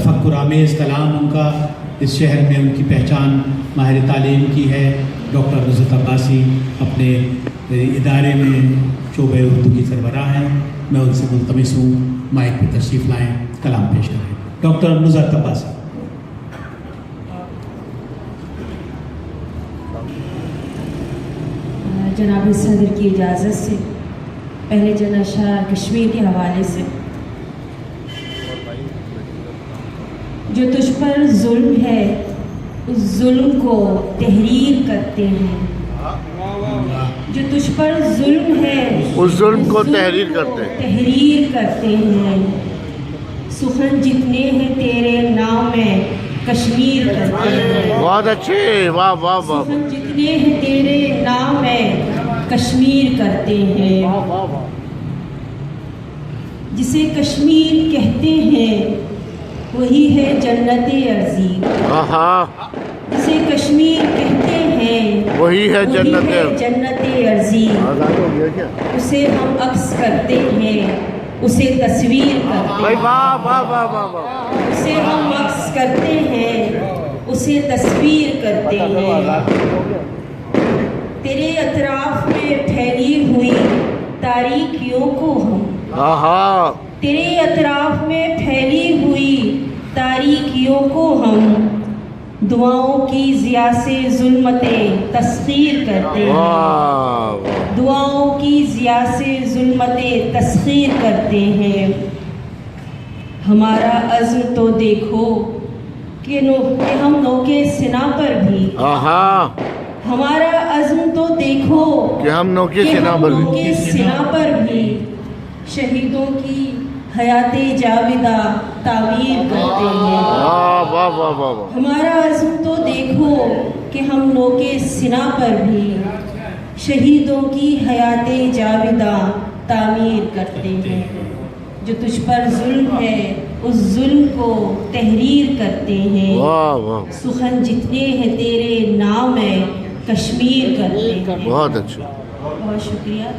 तफक्कुर आमेज़ कलाम उनका इस शहर में उनकी पहचान माहिर तालीम की है। डॉक्टर नुज़रत अब्बासी अपने इदारे में शोबे उर्दू की सरबराह हैं। मैं उनसे मुल्तमिस हूँ माइक पर तशरीफ़ लाएँ, कलाम पेश करें। डॉक्टर नुज़रत अब्बासी। जनाब सदर की इजाज़त से पहले चंद अशआर कश्मीर के हवाले से। जो तुझ पर जुल्म है उस जुल्म को तहरीर करते हैं। जो तुझ पर जुल्म है उस जुल्म को तहरीर करते हैं। सुखन जितने हैं तेरे नाम में कश्मीर करते हैं। बहुत अच्छे, वाह वाह वाह। सुखन जितने हैं तेरे नाम में कश्मीर करते हैं। जिसे कश्मीर कहते हैं वही है जन्नत अर्जी। जिसे कश्मीर कहते हैं वही है जन्नत अर्जी। उसे हम अक्स करते हैं, उसे तस्वीर करते हैं। वाह वाह वाह वाह वाह। उसे हम अक्स करते हैं, उसे तस्वीर करते हैं। तेरे अतराफ में फैली हुई तारीकियों को हम तेरे अतराफ में फैली हुई तारीकियों को हम दुआओं की ज़िया से ज़ुल्मतें तस्खीर करते हैं। दुआओं की ज़िया से ज़ुल्मतें तस्खीर करते हैं। हमारा अज़्म तो देखो कि हम नोके सिना पर भी हमारा अज़्म तो देखो कि हम नोके सिना पर भी शहीदों की हयाते जाविदा तामीर करते हैं। हमारा अज़्म तो देखो कि हम नोके सिना पर भी शहीदों की हयाते जाविदा तामीर करते हैं। जो तुझ पर जुल्म है उस जुल्म को तहरीर करते हैं। सुखन जितने हैं तेरे नाम में कश्मीर करते हैं। बहुत अच्छा, बहुत शुक्रिया।